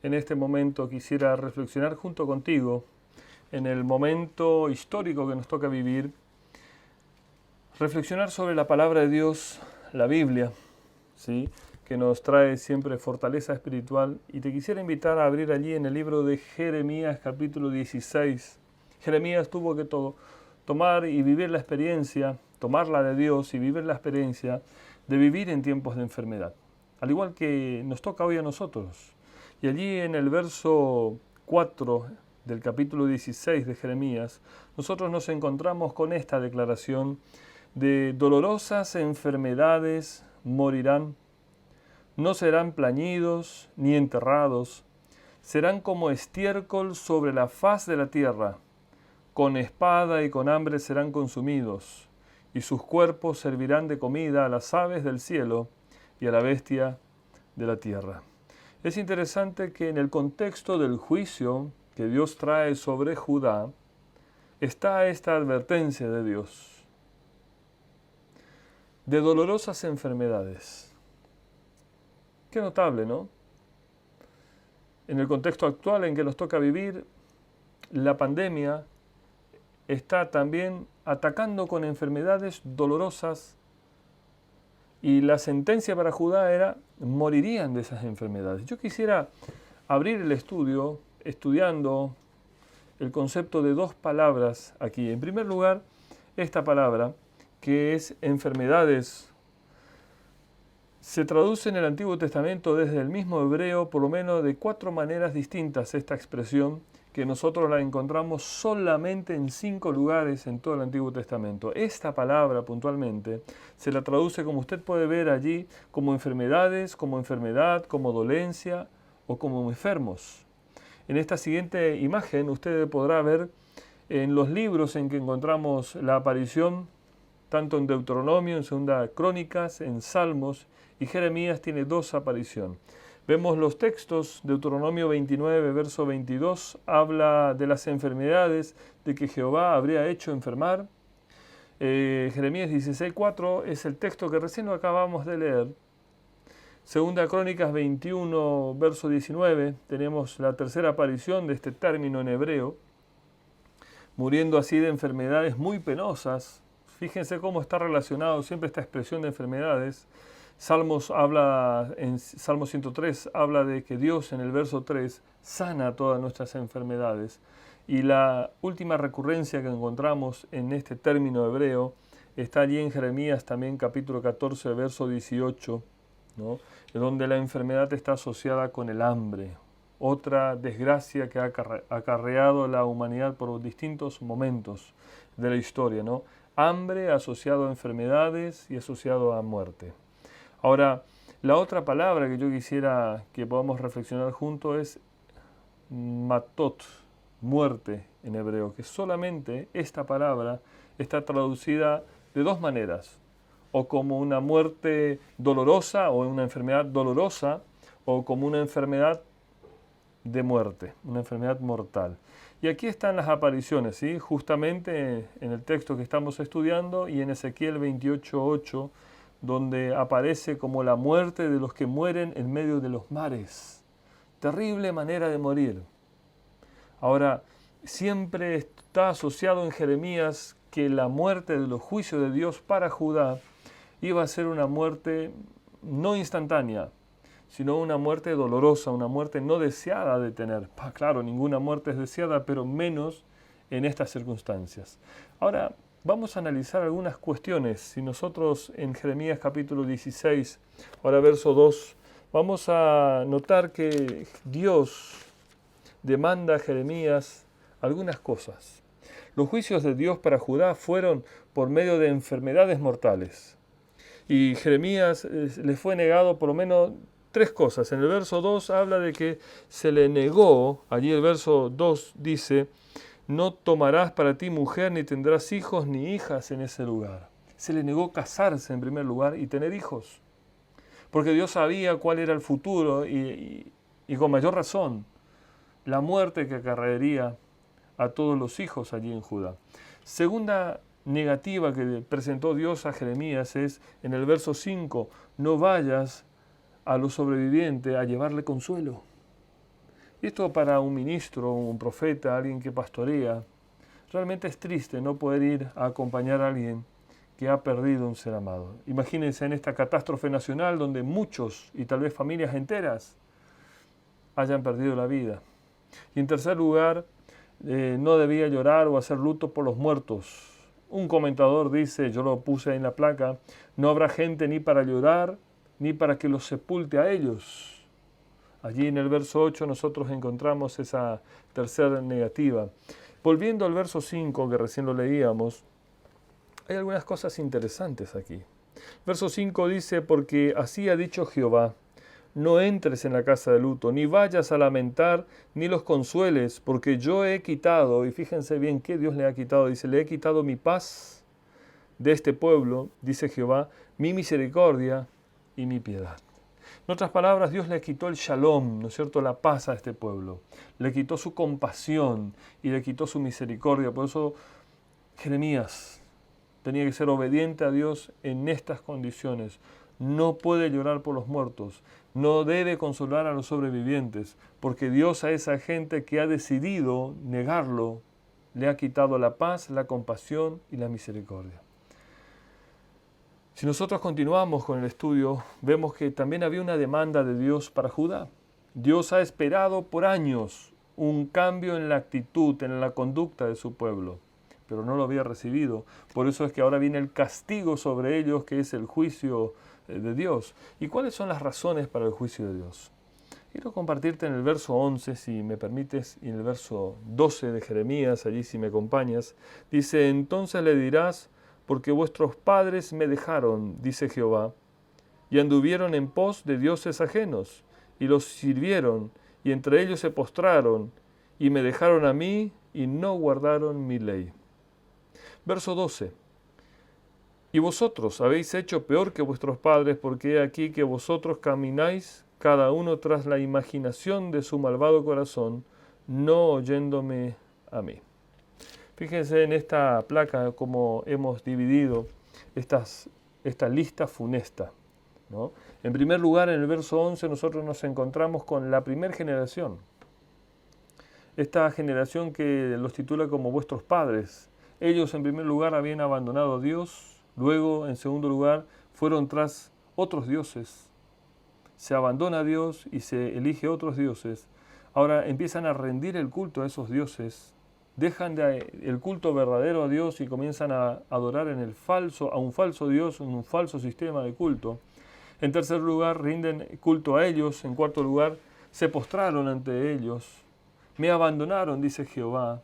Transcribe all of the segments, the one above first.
En este momento quisiera reflexionar junto contigo en el momento histórico que nos toca vivir, reflexionar sobre la palabra de Dios, la Biblia, ¿sí? Que nos trae siempre fortaleza espiritual. Y te quisiera invitar a abrir allí en el libro de Jeremías, capítulo 16. Jeremías tuvo que tomar y vivir la experiencia, tomarla de Dios y vivir la experiencia de vivir en tiempos de enfermedad, al igual que nos toca hoy a nosotros. Y allí en el verso 4 del capítulo 16 de Jeremías, nosotros nos encontramos con esta declaración de dolorosas enfermedades morirán, no serán plañidos ni enterrados, serán como estiércol sobre la faz de la tierra, con espada y con hambre serán consumidos, y sus cuerpos servirán de comida a las aves del cielo y a la bestia de la tierra. Es interesante que en el contexto del juicio que Dios trae sobre Judá, está esta advertencia de Dios de dolorosas enfermedades. Qué notable, ¿no? En el contexto actual en que nos toca vivir, la pandemia está también atacando con enfermedades dolorosas y la sentencia para Judá era morirían de esas enfermedades. Yo quisiera abrir el estudio estudiando el concepto de dos palabras aquí. En primer lugar, esta palabra que es enfermedades se traduce en el Antiguo Testamento desde el mismo hebreo por lo menos de 4 maneras distintas esta expresión, que nosotros la encontramos solamente en 5 lugares en todo el Antiguo Testamento. Esta palabra puntualmente se la traduce, como usted puede ver allí, como enfermedades, como enfermedad, como dolencia o como enfermos. En esta siguiente imagen usted podrá ver en los libros en que encontramos la aparición, tanto en Deuteronomio, en Segunda Crónicas, en Salmos, y Jeremías tiene 2 apariciones. Vemos los textos, Deuteronomio 29, verso 22, habla de las enfermedades de que Jehová habría hecho enfermar. Jeremías 16, 4 es el texto que recién acabamos de leer. Segunda Crónicas 21, verso 19, tenemos la tercera aparición de este término en hebreo, muriendo así de enfermedades muy penosas. Fíjense cómo está relacionado siempre esta expresión de enfermedades. En Salmo 103 habla de que Dios en el verso 3 sana todas nuestras enfermedades. Y la última recurrencia que encontramos en este término hebreo está allí en Jeremías también capítulo 14, verso 18, ¿no? Donde la enfermedad está asociada con el hambre, otra desgracia que ha acarreado la humanidad por distintos momentos de la historia, ¿no? Hambre asociado a enfermedades y asociado a muerte. Ahora, la otra palabra que yo quisiera que podamos reflexionar juntos es matot, muerte en hebreo, que solamente esta palabra está traducida de 2 maneras, o como una muerte dolorosa o una enfermedad dolorosa, o como una enfermedad de muerte, una enfermedad mortal. Y aquí están las apariciones, ¿sí? Justamente en el texto que estamos estudiando y en Ezequiel 28:8, donde aparece como la muerte de los que mueren en medio de los mares. Terrible manera de morir. Ahora, siempre está asociado en Jeremías que la muerte de los juicios de Dios para Judá iba a ser una muerte no instantánea, sino una muerte dolorosa, una muerte no deseada de tener. Claro, ninguna muerte es deseada, pero menos en estas circunstancias. Ahora, vamos a analizar algunas cuestiones. Si nosotros en Jeremías capítulo 16, ahora verso 2, vamos a notar que Dios demanda a Jeremías algunas cosas. Los juicios de Dios para Judá fueron por medio de enfermedades mortales. Y Jeremías le fue negado por lo menos 3 cosas. En el verso 2 habla de que se le negó, allí el verso 2 dice, no tomarás para ti mujer, ni tendrás hijos ni hijas en ese lugar. Se le negó casarse en primer lugar y tener hijos, porque Dios sabía cuál era el futuro y con mayor razón, la muerte que acarrearía a todos los hijos allí en Judá. Segunda negativa que presentó Dios a Jeremías es en el verso 5, no vayas a los sobrevivientes a llevarle consuelo. Y esto para un ministro, un profeta, alguien que pastorea, realmente es triste no poder ir a acompañar a alguien que ha perdido un ser amado. Imagínense en esta catástrofe nacional donde muchos y tal vez familias enteras hayan perdido la vida. Y en tercer lugar, no debía llorar o hacer luto por los muertos. Un comentador dice, yo lo puse en la placa, no habrá gente ni para llorar ni para que los sepulte a ellos. Allí en el verso 8 nosotros encontramos esa tercera negativa. Volviendo al verso 5 que recién lo leíamos, hay algunas cosas interesantes aquí. Verso 5 dice, porque así ha dicho Jehová, no entres en la casa de luto, ni vayas a lamentar, ni los consueles, porque yo he quitado, y fíjense bien qué Dios le ha quitado, dice, le he quitado mi paz de este pueblo, dice Jehová, mi misericordia y mi piedad. En otras palabras, Dios le quitó el shalom, ¿no es cierto?, la paz a este pueblo, le quitó su compasión y le quitó su misericordia. Por eso Jeremías tenía que ser obediente a Dios en estas condiciones. No puede llorar por los muertos, no debe consolar a los sobrevivientes, porque Dios a esa gente que ha decidido negarlo, le ha quitado la paz, la compasión y la misericordia. Si nosotros continuamos con el estudio, vemos que también había una demanda de Dios para Judá. Dios ha esperado por años un cambio en la actitud, en la conducta de su pueblo, pero no lo había recibido. Por eso es que ahora viene el castigo sobre ellos, que es el juicio de Dios. ¿Y cuáles son las razones para el juicio de Dios? Quiero compartirte en el verso 11, si me permites, y en el verso 12 de Jeremías, allí si me acompañas. Dice, entonces le dirás, porque vuestros padres me dejaron, dice Jehová, y anduvieron en pos de dioses ajenos, y los sirvieron, y entre ellos se postraron, y me dejaron a mí, y no guardaron mi ley. Verso 12. Y vosotros habéis hecho peor que vuestros padres, porque he aquí que vosotros camináis cada uno tras la imaginación de su malvado corazón, no oyéndome a mí. Fíjense en esta placa cómo hemos dividido esta lista funesta, ¿no? En primer lugar, en el verso 11 nosotros nos encontramos con la primera generación. Esta generación que los titula como vuestros padres. Ellos en primer lugar habían abandonado a Dios, luego en segundo lugar fueron tras otros dioses. Se abandona a Dios y se elige otros dioses. Ahora empiezan a rendir el culto a esos dioses, dejan el culto verdadero a Dios y comienzan a adorar a un falso Dios, en un falso sistema de culto. En tercer lugar, rinden culto a ellos. En cuarto lugar, se postraron ante ellos. Me abandonaron, dice Jehová,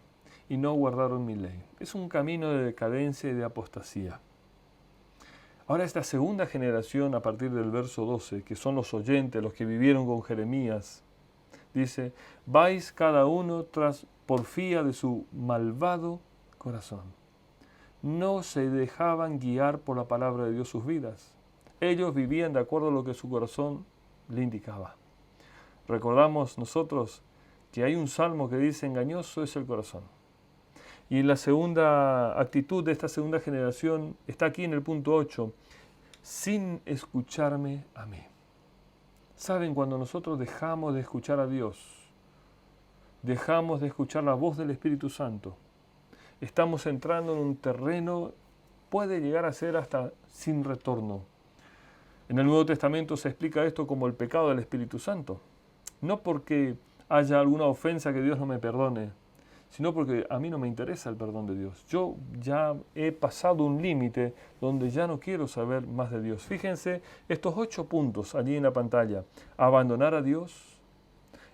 y no guardaron mi ley. Es un camino de decadencia y de apostasía. Ahora esta segunda generación, a partir del verso 12, que son los oyentes, los que vivieron con Jeremías, dice, vais cada uno tras porfía de su malvado corazón. No se dejaban guiar por la palabra de Dios sus vidas. Ellos vivían de acuerdo a lo que su corazón le indicaba. Recordamos nosotros que hay un salmo que dice, engañoso es el corazón. Y la segunda actitud de esta segunda generación está aquí en el punto 8, sin escucharme a mí. ¿Saben? Cuando nosotros dejamos de escuchar a Dios, dejamos de escuchar la voz del Espíritu Santo, estamos entrando en un terreno, puede llegar a ser hasta sin retorno. En el Nuevo Testamento se explica esto como el pecado del Espíritu Santo. No porque haya alguna ofensa que Dios no me perdone, sino porque a mí no me interesa el perdón de Dios. Yo ya he pasado un límite donde ya no quiero saber más de Dios. Fíjense estos 8 puntos allí en la pantalla. Abandonar a Dios,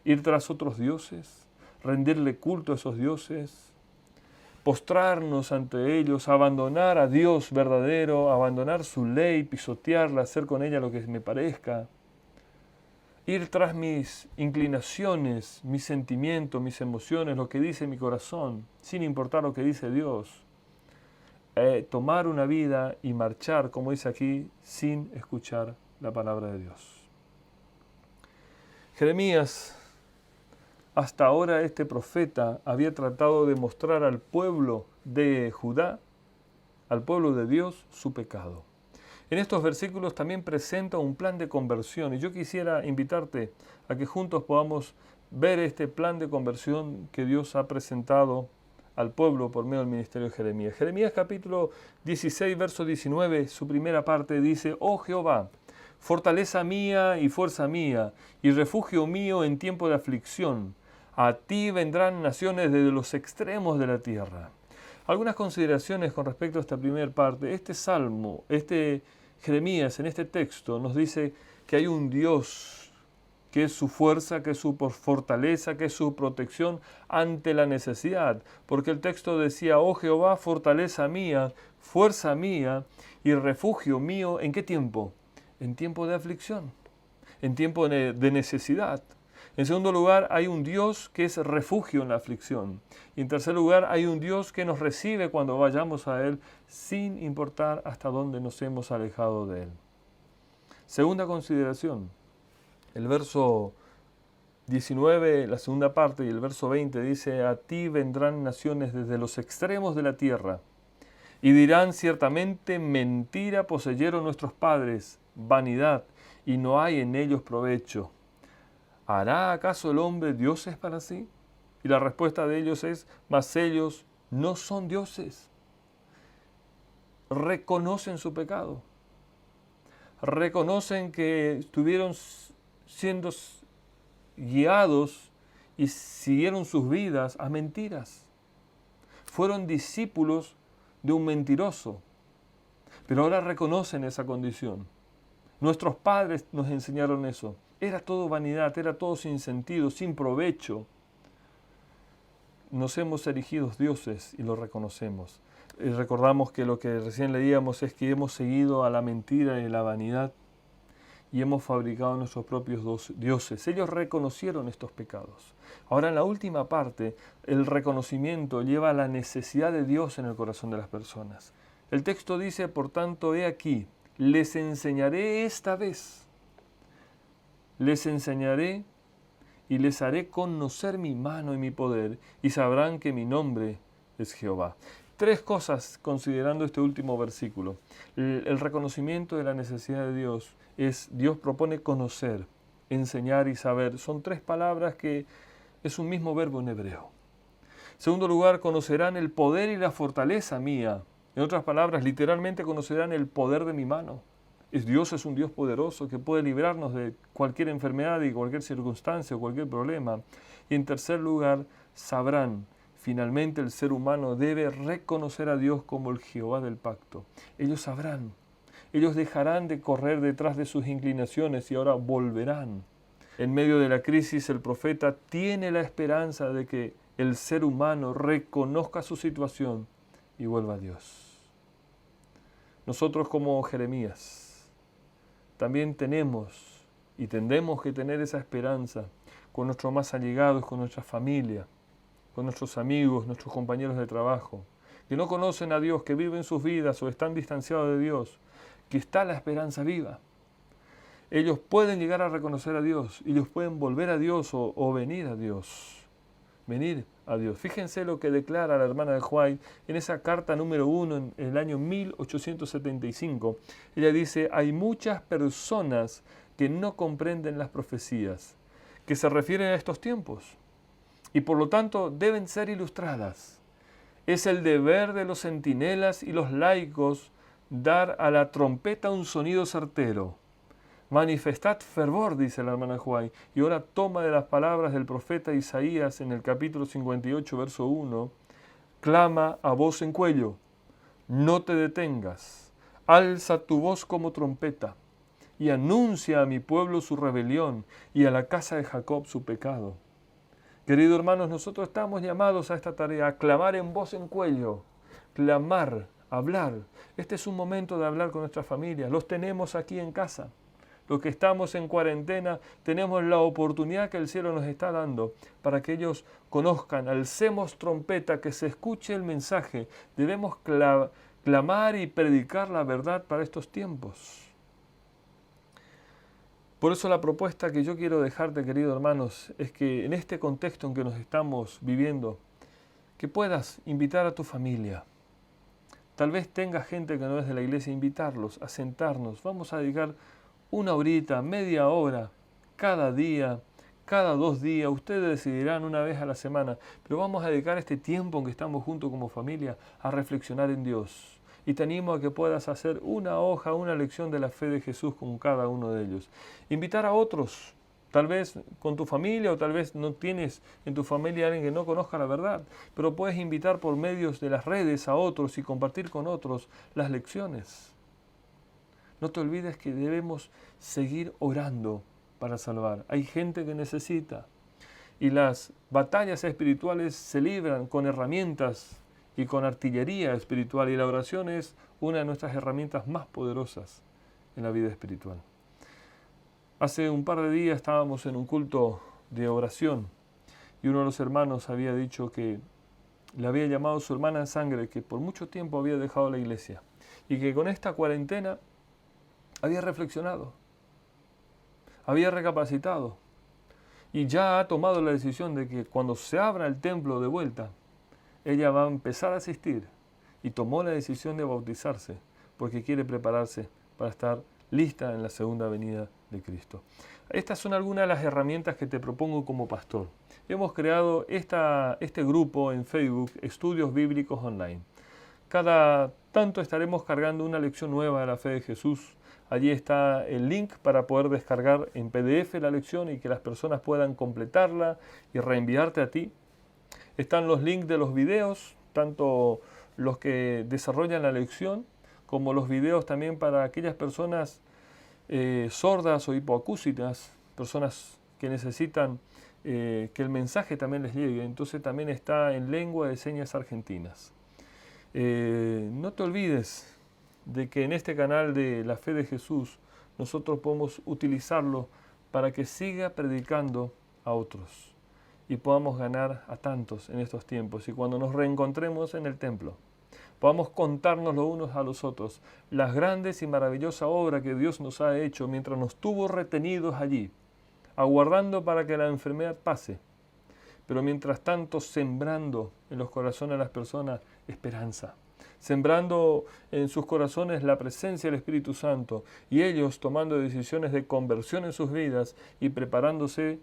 ir tras otros dioses, rendirle culto a esos dioses, postrarnos ante ellos, abandonar a Dios verdadero, abandonar su ley, pisotearla, hacer con ella lo que me parezca, ir tras mis inclinaciones, mis sentimientos, mis emociones, lo que dice mi corazón, sin importar lo que dice Dios. Tomar una vida y marchar, como dice aquí, sin escuchar la palabra de Dios. Jeremías, hasta ahora este profeta había tratado de mostrar al pueblo de Judá, al pueblo de Dios, su pecado. En estos versículos también presenta un plan de conversión y yo quisiera invitarte a que juntos podamos ver este plan de conversión que Dios ha presentado al pueblo por medio del ministerio de Jeremías. Jeremías capítulo 16, verso 19, su primera parte dice: Oh Jehová, fortaleza mía y fuerza mía, y refugio mío en tiempo de aflicción. A ti vendrán naciones desde los extremos de la tierra. Algunas consideraciones con respecto a esta primera parte. Este salmo, Jeremías en este texto nos dice que hay un Dios que es su fuerza, que es su fortaleza, que es su protección ante la necesidad. Porque el texto decía: oh Jehová, fortaleza mía, fuerza mía y refugio mío. ¿En qué tiempo? En tiempo de aflicción, en tiempo de necesidad. En segundo lugar, hay un Dios que es refugio en la aflicción. Y en tercer lugar, hay un Dios que nos recibe cuando vayamos a Él, sin importar hasta dónde nos hemos alejado de Él. Segunda consideración, el verso 19, la segunda parte, y el verso 20 dice: a ti vendrán naciones desde los extremos de la tierra, y dirán ciertamente: mentira poseyeron nuestros padres, vanidad, y no hay en ellos provecho. ¿Hará acaso el hombre dioses para sí? Y la respuesta de ellos es: mas ellos no son dioses. Reconocen su pecado. Reconocen que estuvieron siendo guiados y siguieron sus vidas a mentiras. Fueron discípulos de un mentiroso, pero ahora reconocen esa condición. Nuestros padres nos enseñaron eso. Era todo vanidad, era todo sin sentido, sin provecho. Nos hemos erigido dioses y lo reconocemos. Y recordamos que lo que recién leíamos es que hemos seguido a la mentira y la vanidad y hemos fabricado nuestros propios dioses. Ellos reconocieron estos pecados. Ahora, en la última parte, el reconocimiento lleva a la necesidad de Dios en el corazón de las personas. El texto dice: por tanto, he aquí, les enseñaré esta vez. Les enseñaré y les haré conocer mi mano y mi poder, y sabrán que mi nombre es Jehová. Tres cosas considerando este último versículo. El reconocimiento de la necesidad de Dios es: Dios propone conocer, enseñar y saber. Son tres palabras que es un mismo verbo en hebreo. En segundo lugar, conocerán el poder y la fortaleza mía. En otras palabras, literalmente conocerán el poder de mi mano. Dios es un Dios poderoso que puede librarnos de cualquier enfermedad y cualquier circunstancia o cualquier problema. Y en tercer lugar, sabrán. Finalmente el ser humano debe reconocer a Dios como el Jehová del pacto. Ellos sabrán. Ellos dejarán de correr detrás de sus inclinaciones y ahora volverán. En medio de la crisis, el profeta tiene la esperanza de que el ser humano reconozca su situación y vuelva a Dios. Nosotros, como Jeremías, también tenemos y tendremos que tener esa esperanza con nuestros más allegados, con nuestra familia, con nuestros amigos, nuestros compañeros de trabajo, que no conocen a Dios, que viven sus vidas o están distanciados de Dios, que está la esperanza viva. Ellos pueden llegar a reconocer a Dios, ellos pueden volver a Dios o venir a Dios. Venir a Dios. Fíjense lo que declara la hermana de White en esa carta número 1 en el año 1875. Ella dice: hay muchas personas que no comprenden las profecías, que se refieren a estos tiempos, y por lo tanto deben ser ilustradas. Es el deber de los centinelas y los laicos dar a la trompeta un sonido certero. Manifestad fervor, dice la hermana White, y ahora toma de las palabras del profeta Isaías en el capítulo 58, verso 1, clama a voz en cuello, no te detengas, alza tu voz como trompeta, y anuncia a mi pueblo su rebelión, y a la casa de Jacob su pecado. Queridos hermanos, nosotros estamos llamados a esta tarea, a clamar en voz en cuello, clamar, hablar. Este es un momento de hablar con nuestra familia, los tenemos aquí en casa. Los que estamos en cuarentena tenemos la oportunidad que el cielo nos está dando para que ellos conozcan, alcemos trompeta, que se escuche el mensaje. Debemos clamar y predicar la verdad para estos tiempos. Por eso la propuesta que yo quiero dejarte, queridos hermanos, es que en este contexto en que nos estamos viviendo, que puedas invitar a tu familia, Tal vez tenga gente que no es de la iglesia, invitarlos a sentarnos. Vamos a dedicar una horita, media hora, cada día, cada 2 días. Ustedes decidirán una vez a la semana. Pero vamos a dedicar este tiempo en que estamos juntos como familia a reflexionar en Dios. Y te animo a que puedas hacer una hoja, una lección de la fe de Jesús con cada uno de ellos. Invitar a otros. Tal vez con tu familia o tal vez no tienes en tu familia alguien que no conozca la verdad, pero puedes invitar por medios de las redes a otros y compartir con otros las lecciones. No te olvides que debemos seguir orando para salvar. Hay gente que necesita y las batallas espirituales se libran con herramientas y con artillería espiritual y la oración es una de nuestras herramientas más poderosas en la vida espiritual. Hace un par de días estábamos en un culto de oración y uno de los hermanos había dicho que le había llamado a su hermana en sangre que por mucho tiempo había dejado la iglesia y que con esta cuarentena había reflexionado, había recapacitado y ya ha tomado la decisión de que cuando se abra el templo de vuelta, ella va a empezar a asistir y tomó la decisión de bautizarse porque quiere prepararse para estar lista en la segunda venida de Cristo. Estas son algunas de las herramientas que te propongo como pastor. Hemos creado este grupo en Facebook, Estudios Bíblicos Online. Cada tanto estaremos cargando una lección nueva de la fe de Jesús. Allí está el link para poder descargar en PDF la lección y que las personas puedan completarla y reenviarte a ti. Están los links de los videos, tanto los que desarrollan la lección como los videos también para aquellas personas sordas o hipoacúsicas, personas que necesitan que el mensaje también les llegue. Entonces también está en lengua de señas argentinas. No te olvides de que en este canal de la fe de Jesús nosotros podemos utilizarlo para que siga predicando a otros y podamos ganar a tantos en estos tiempos. Y cuando nos reencontremos en el templo, podamos contarnos los unos a los otros las grandes y maravillosas obras que Dios nos ha hecho mientras nos tuvo retenidos allí, aguardando para que la enfermedad pase, pero mientras tanto sembrando en los corazones de las personas esperanza, sembrando en sus corazones la presencia del Espíritu Santo y ellos tomando decisiones de conversión en sus vidas y preparándose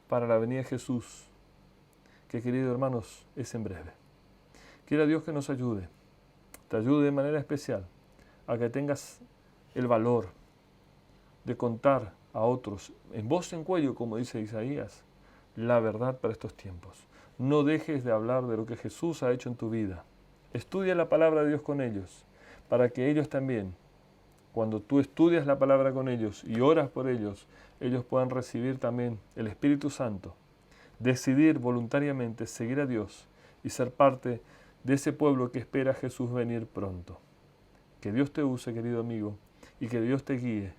para la venida de Jesús, que queridos hermanos es en breve. Quiera Dios que nos ayude, te ayude de manera especial a que tengas el valor de contar a otros en voz en cuello, como dice Isaías, la verdad para estos tiempos. No dejes de hablar de lo que Jesús ha hecho en tu vida. Estudia la palabra de Dios con ellos, para que ellos también, cuando tú estudias la palabra con ellos y oras por ellos, ellos puedan recibir también el Espíritu Santo, decidir voluntariamente seguir a Dios y ser parte de ese pueblo que espera a Jesús venir pronto. Que Dios te use, querido amigo, y que Dios te guíe.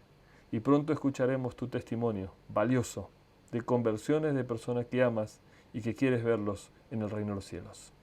Y pronto escucharemos tu testimonio valioso de conversiones de personas que amas y que quieres verlos en el reino de los cielos.